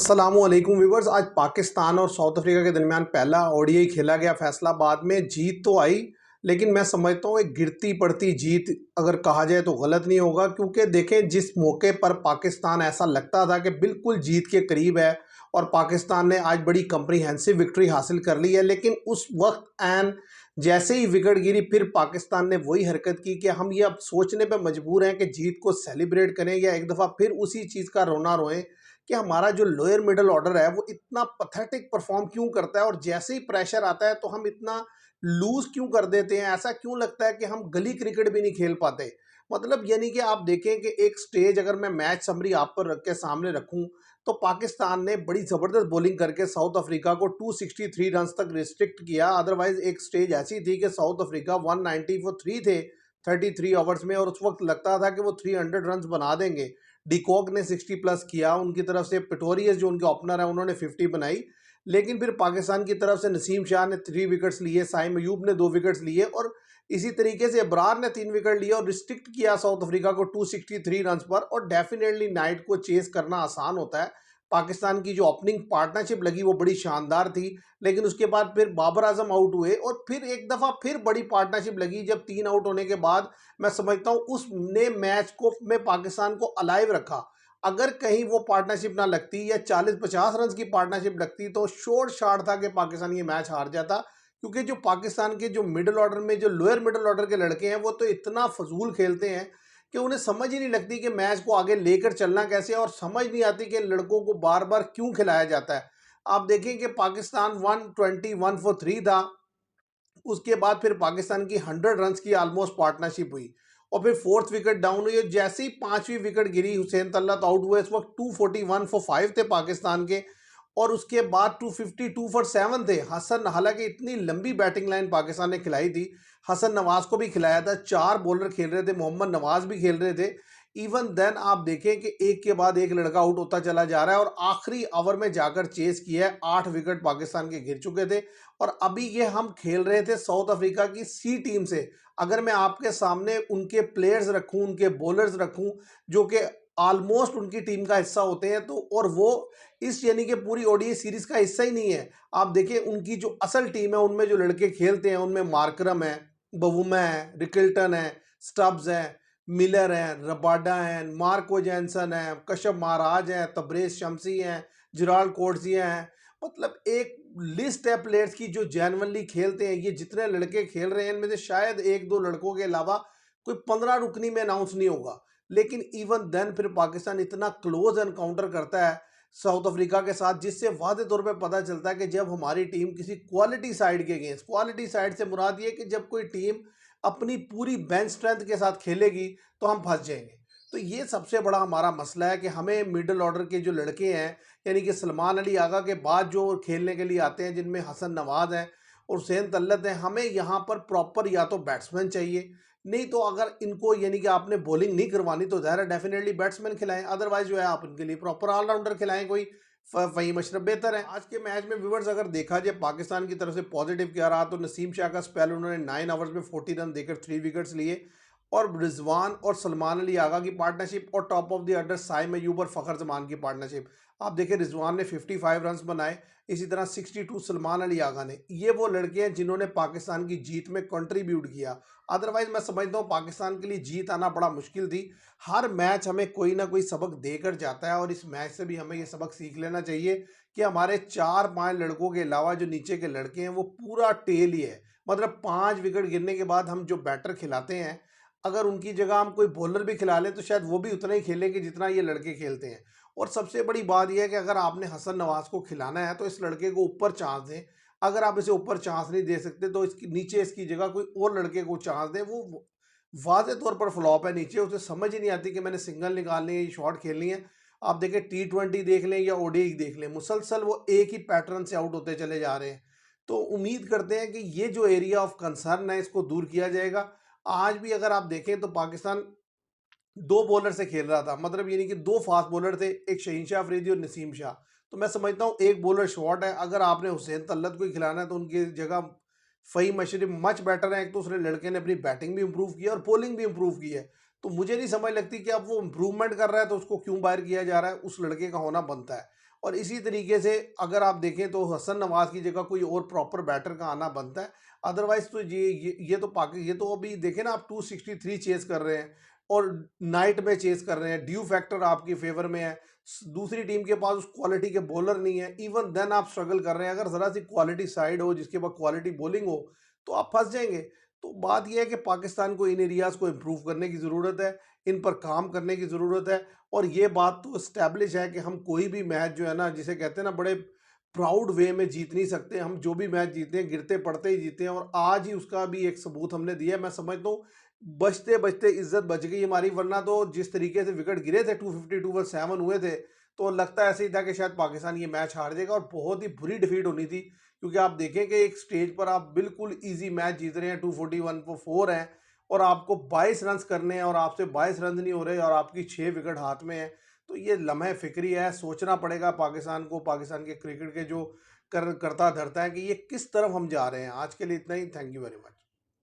अस्सलामुअलैकुम व्यूवर्स। आज पाकिस्तान और साउथ अफ्रीका के दरमियान पहला ओडीआई खेला गया। फैसलाबाद में जीत तो आई, लेकिन मैं समझता हूँ एक गिरती पड़ती जीत अगर कहा जाए तो गलत नहीं होगा, क्योंकि देखें जिस मौके पर पाकिस्तान ऐसा लगता था कि बिल्कुल जीत के करीब है और पाकिस्तान ने आज बड़ी कंप्रीहेंसिव विक्ट्री हासिल कर ली है, लेकिन उस वक्त एन जैसे ही विकेट गिरी फिर पाकिस्तान ने वही हरकत की कि हम ये अब सोचने पर मजबूर हैं कि जीत को सेलिब्रेट करें या एक दफ़ा फिर उसी चीज़ का रोना रोएं कि हमारा जो लोअर मिडिल ऑर्डर है वो इतना पथेटिक परफॉर्म क्यों करता है और जैसे ही प्रेशर आता है तो हम इतना लूज क्यों कर देते हैं। ऐसा क्यों लगता है कि हम गली क्रिकेट भी नहीं खेल पाते। मतलब यानी कि आप देखें कि एक स्टेज अगर मैं मैच समरी आप पर रख के सामने रखूं तो पाकिस्तान ने बड़ी ज़बरदस्त बॉलिंग करके साउथ अफ्रीका को 263 रन तक रिस्ट्रिक्ट किया। अदरवाइज एक स्टेज ऐसी थी कि साउथ अफ्रीका 190 फॉर 3 थे 33 ओवर्स में और उस वक्त लगता था कि वो 300 रन बना देंगे। डिकॉक ने 60 प्लस किया, उनकी तरफ से पिटोरियस जो उनके ओपनर है उन्होंने 50 बनाई, लेकिन फिर पाकिस्तान की तरफ से नसीम शाह ने 3 विकेट्स लिए, साइम अयूब ने 2 विकेट्स लिए और इसी तरीके से अबरार ने 3 विकेट लिए और रिस्ट्रिक्ट किया साउथ अफ्रीका को 263 रन पर। और डेफिनेटली नाइट को चेस करना आसान होता है। पाकिस्तान की जो ओपनिंग पार्टनरशिप लगी वो बड़ी शानदार थी, लेकिन उसके बाद फिर बाबर आजम आउट हुए और फिर एक दफ़ा फिर बड़ी पार्टनरशिप लगी जब 3 आउट होने के बाद। मैं समझता हूँ उसने मैच को में पाकिस्तान को अलाइव रखा। अगर कहीं वो पार्टनरशिप ना लगती या 40-50 रन की पार्टनरशिप लगती तो शोर शाट था कि पाकिस्तान ये मैच हार जाता, क्योंकि जो पाकिस्तान के जो मिडिल ऑर्डर में जो लोअर मिडिल ऑर्डर के लड़के हैं वो तो इतना फजूल खेलते हैं कि उन्हें समझ ही नहीं लगती कि मैच को आगे लेकर चलना कैसे, और समझ नहीं आती कि लड़कों को बार बार क्यों खिलाया जाता है। आप देखें कि पाकिस्तान 121 फॉर 3 था, उसके बाद फिर पाकिस्तान की 100 रन की ऑलमोस्ट पार्टनरशिप हुई और फिर फोर्थ विकेट डाउन हुई और जैसे ही 5वीं विकेट गिरी हुसैन तल्लत आउट हुए। इस वक्त 241 फॉर 5 थे पाकिस्तान के और उसके बाद 252 फॉर 7 थे। हसन, हालांकि इतनी लंबी बैटिंग लाइन पाकिस्तान ने खिलाई थी, हसन नवाज को भी खिलाया था, 4 बॉलर खेल रहे थे, मोहम्मद नवाज भी खेल रहे थे। इवन देन आप देखें कि एक के बाद एक लड़का आउट होता चला जा रहा है और आखिरी ओवर में जाकर चेस किया है। 8 विकेट पाकिस्तान के गिर चुके थे और अभी ये हम खेल रहे थे साउथ अफ्रीका की सी टीम से। अगर मैं आपके सामने उनके प्लेयर्स रखूं, उनके बॉलर्स रखूं जो कि ऑलमोस्ट उनकी टीम का हिस्सा होते हैं, तो और वो इस यानी कि पूरी ओडीआई सीरीज का हिस्सा ही नहीं है। आप देखिए उनकी जो असल टीम है उनमें जो लड़के खेलते हैं उनमें मार्करम है, बवुमा है, रिकल्टन है, स्टब्स है, मिलर हैं, रबाडा हैं, मार्को जैनसन हैं, कशफ महाराज हैं, तबरेज शमसी हैं, जिराल्ड कोर्सिया हैं। मतलब एक लिस्ट है प्लेयर्स की जो जेन्युइनली खेलते हैं। ये जितने लड़के खेल रहे हैं इनमें से शायद 1-2 लड़कों के अलावा कोई 15 रुकनी में अनाउंस नहीं होगा। लेकिन इवन देन फिर पाकिस्तान इतना क्लोज एनकाउंटर करता है साउथ अफ्रीका के साथ, जिससे वादे तौर पे पता चलता है कि जब हमारी टीम किसी क्वालिटी साइड के अगेंस्ट, क्वालिटी साइड से मुराद ये कि जब कोई टीम अपनी पूरी बेंच स्ट्रेंथ के साथ खेलेगी तो हम फंस जाएंगे। तो ये सबसे बड़ा हमारा मसला है कि हमें मिडिल ऑर्डर के जो लड़के हैं, यानी कि सलमान अली आगा के बाद जो खेलने के लिए आते हैं जिनमें हसन नवाज हैं और हुसैन तल्लत हैं, हमें यहाँ पर प्रॉपर या तो बैट्समैन चाहिए, नहीं तो अगर इनको यानी कि आपने बॉलिंग नहीं करवानी तो ज़ाहिर है डेफिनेटली बैट्समैन खिलाएं, अदरवाइज जो है आप इनके लिए प्रॉपर ऑलराउंडर खिलाएं, कोई फ़हीम अशरफ बेहतर है। आज के मैच में व्यूवर्स अगर देखा जाए पाकिस्तान की तरफ से पॉजिटिव क्या रहा तो नसीम शाह का स्पेल, उन्होंने 9 ओवर्स में 40 रन देकर 3 विकेट्स लिए और रिजवान और सलमान अली आगा की पार्टनरशिप और top of the order Saim Ayub और फ़खर जमान की पार्टनरशिप। आप देखिए रिजवान ने 55 रन बनाए, इसी तरह 62 सलमान अली आगा ने। ये वो लड़के हैं जिन्होंने पाकिस्तान की जीत में कंट्रीब्यूट किया। अदरवाइज मैं समझता हूँ पाकिस्तान के लिए जीत आना बड़ा मुश्किल थी। हर मैच हमें कोई ना कोई सबक देकर जाता है और इस मैच से भी हमें ये सबक सीख लेना चाहिए कि हमारे 4-5 लड़कों के अलावा जो नीचे के लड़के हैं वो पूरा टेल ही है। मतलब 5 विकेट गिरने के बाद हम जो बैटर खिलाते हैं, अगर उनकी जगह हम कोई बॉलर भी खिला लें तो शायद वो भी उतना ही खेलेंगे जितना ये लड़के खेलते हैं। और सबसे बड़ी बात यह है कि अगर आपने हसन नवाज को खिलाना है तो इस लड़के को ऊपर चांस दें। अगर आप इसे ऊपर चांस नहीं दे सकते तो इसकी नीचे इसकी जगह कोई और लड़के को चांस दें। वो वाज़े तौर पर फ्लॉप है नीचे, उसे समझ ही नहीं आती कि मैंने सिंगल निकालनी है, शॉट खेलनी है। आप देखें T20 देख लें या ओडीआई देख लें, मुसलसल वो एक ही पैटर्न से आउट होते चले जा रहे हैं। तो उम्मीद करते हैं कि ये जो एरिया ऑफ कंसर्न है इसको दूर किया जाएगा। आज भी अगर आप देखें तो पाकिस्तान 2 बॉलर से खेल रहा था, मतलब यानी कि 2 फास्ट बॉलर थे, एक शहीनशाह अफरीदी और नसीम शाह। तो मैं समझता हूँ एक बॉलर शॉर्ट है। अगर आपने हुसैन तल्लत को ही खिलाना है तो उनकी जगह फ़हीम अशरफ मच बेटर है। एक तो दूसरे लड़के ने अपनी बैटिंग भी इंप्रूव की है और बॉलिंग भी इंप्रूव की है। तो मुझे नहीं समझ लगती कि अब वो इंप्रूवमेंट कर रहा है तो उसको क्यों बाहर किया जा रहा है, उस लड़के का होना बनता है। और इसी तरीके से अगर आप देखें तो हसन नवाज की जगह कोई और प्रॉपर बैटर का आना बनता है। अदरवाइज तो ये तो ये तो अभी देखें ना, आप 263 चेस कर रहे हैं और नाइट में चेस कर रहे हैं, ड्यू फैक्टर आपकी फेवर में है, दूसरी टीम के पास उस क्वालिटी के बॉलर नहीं है, इवन देन आप स्ट्रगल कर रहे हैं। अगर ज़रा सी क्वालिटी साइड हो जिसके पास क्वालिटी बॉलिंग हो तो आप फंस जाएंगे। तो बात यह है कि पाकिस्तान को इन एरियाज़ को इम्प्रूव करने की ज़रूरत है, इन पर काम करने की ज़रूरत है। और ये बात तो इस्टेब्लिश है कि हम कोई भी मैच जो है ना, जिसे कहते हैं ना, बड़े प्राउड वे में जीत नहीं सकते। हम जो भी मैच जीते हैं गिरते पड़ते ही जीते हैं, और आज ही उसका भी एक सबूत हमने दिया है। मैं समझता हूँ बचते बचते इज्जत बच गई हमारी, वरना तो जिस तरीके से विकेट गिरे थे 252 पर 7 हुए थे, तो लगता ऐसे ही था कि शायद पाकिस्तान ये मैच हार जाएगा और बहुत ही बुरी डिफीट होनी थी। क्योंकि आप देखें कि एक स्टेज पर आप बिल्कुल ईजी मैच जीत रहे हैं, 241 पर 4 हैं और आपको 22 रन करने हैं और आपसे 22 रन नहीं हो रहे और आपकी 6 विकेट हाथ में है। तो ये लम्हे फिक्री है, सोचना पड़ेगा पाकिस्तान को, पाकिस्तान के क्रिकेट के जो करता धरता है कि ये किस तरफ हम जा रहे हैं। आज के लिए इतना ही। Thank you very much.